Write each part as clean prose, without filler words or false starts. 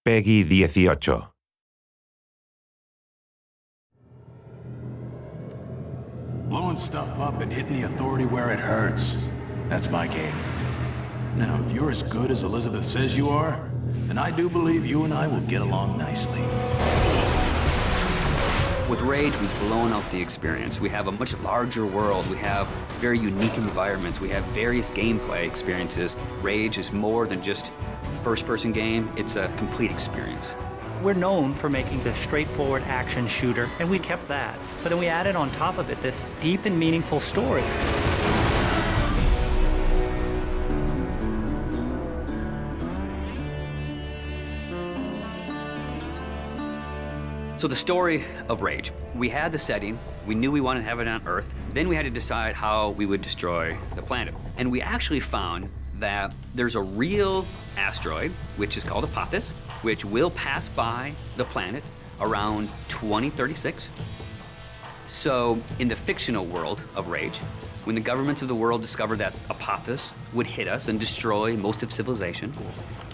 Peggy 18. Blowing stuff up and hitting the authority where it hurts. That's my game. Now, if you're as good as Elizabeth says you are, then I do believe you and I will get along nicely. With Rage, we've blown out the experience. We have a much larger world. We have very unique environments. We have various gameplay experiences. Rage is more than just a first-person game. It's a complete experience. We're known for making this straightforward action shooter, and we kept that. But then we added on top of it this deep and meaningful story. So the story of Rage. We had the setting, we knew we wanted to have it on Earth, then we had to decide how we would destroy the planet. And we actually found that there's a real asteroid, which is called Apophis, which will pass by the planet around 2036. So in the fictional world of Rage, when the governments of the world discovered that Apophis would hit us and destroy most of civilization,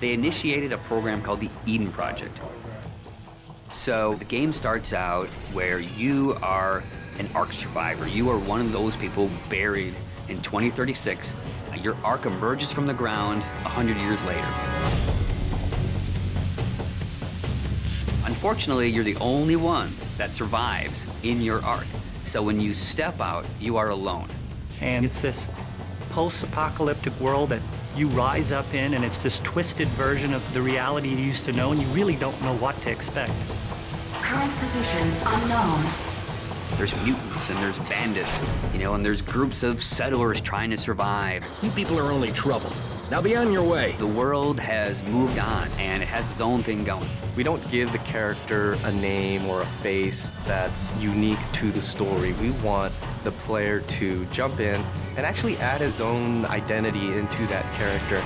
they initiated a program called the Eden Project. So the game starts out where you are an Ark survivor. You are one of those people buried in 2036. Your Ark emerges from the ground 100 years later. Unfortunately, you're the only one that survives in your Ark. So when you step out, you are alone. And it's this post-apocalyptic world that you rise up in, and it's this twisted version of the reality you used to know, and you really don't know what to expect. Current position unknown. There's mutants and there's bandits, and there's groups of settlers trying to survive. You people are only trouble. Now be on your way. The world has moved on, and it has its own thing going. We don't give the character a name or a face that's unique to the story. We want the player to jump in and actually add his own identity into that character.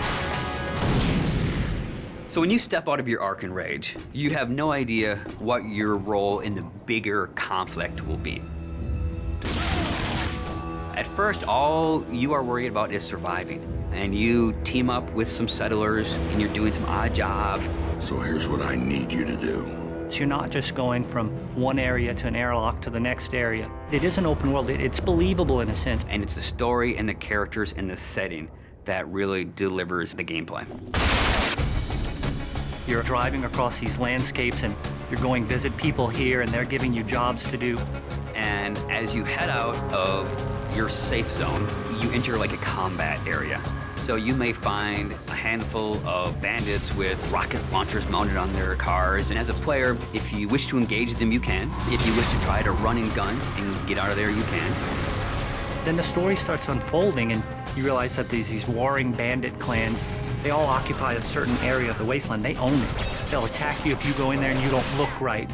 So when you step out of your Ark in Rage, you have no idea what your role in the bigger conflict will be. At first, all you are worried about is surviving. And you team up with some settlers, and you're doing some odd jobs. So here's what I need you to do. So you're not just going from one area to an airlock to the next area. It is an open world. It's believable in a sense. And it's the story and the characters and the setting that really delivers the gameplay. You're driving across these landscapes, and you're going visit people here, and they're giving you jobs to do. And as you head out of your safe zone, you enter like a combat area. So you may find a handful of bandits with rocket launchers mounted on their cars. And as a player, if you wish to engage them, you can. If you wish to try to run and gun and get out of there, you can. Then the story starts unfolding, and you realize that these warring bandit clans, they all occupy a certain area of the wasteland. They own it. They'll attack you if you go in there and you don't look right.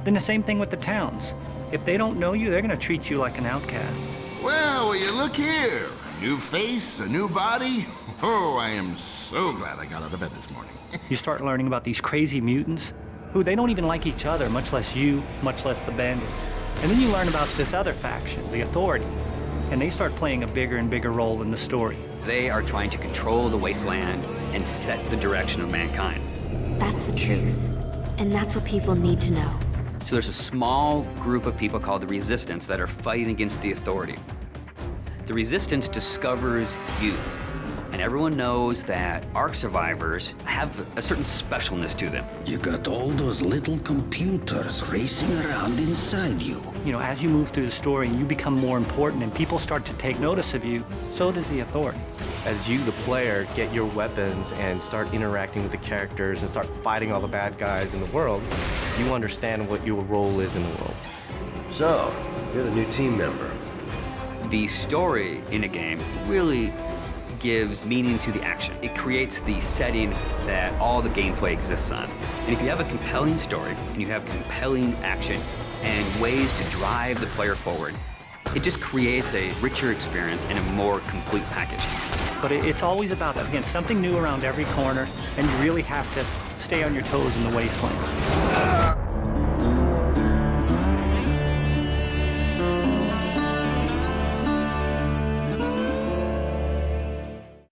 Then the same thing with the towns. If they don't know you, they're going to treat you like an outcast. Well, will you look here? A new face, a new body. Oh, I am so glad I got out of bed this morning. You start learning about these crazy mutants who they don't even like each other, much less you, much less the bandits. And then you learn about this other faction, the Authority, and they start playing a bigger and bigger role in the story. They are trying to control the wasteland and set the direction of mankind. That's the truth. And that's what people need to know. So there's a small group of people called the Resistance that are fighting against the Authority. The Resistance discovers you. And everyone knows that Ark survivors have a certain specialness to them. You got all those little computers racing around inside you. As you move through the story and you become more important and people start to take notice of you, so does the Authority. As you, the player, get your weapons and start interacting with the characters and start fighting all the bad guys in the world, you understand what your role is in the world. So, you're the new team member. The story in a game really gives meaning to the action. It creates the setting that all the gameplay exists on. And if you have a compelling story and you have compelling action and ways to drive the player forward, it just creates a richer experience and a more complete package. But it's always about, again, something new around every corner, and you really have to stay on your toes in the wasteland.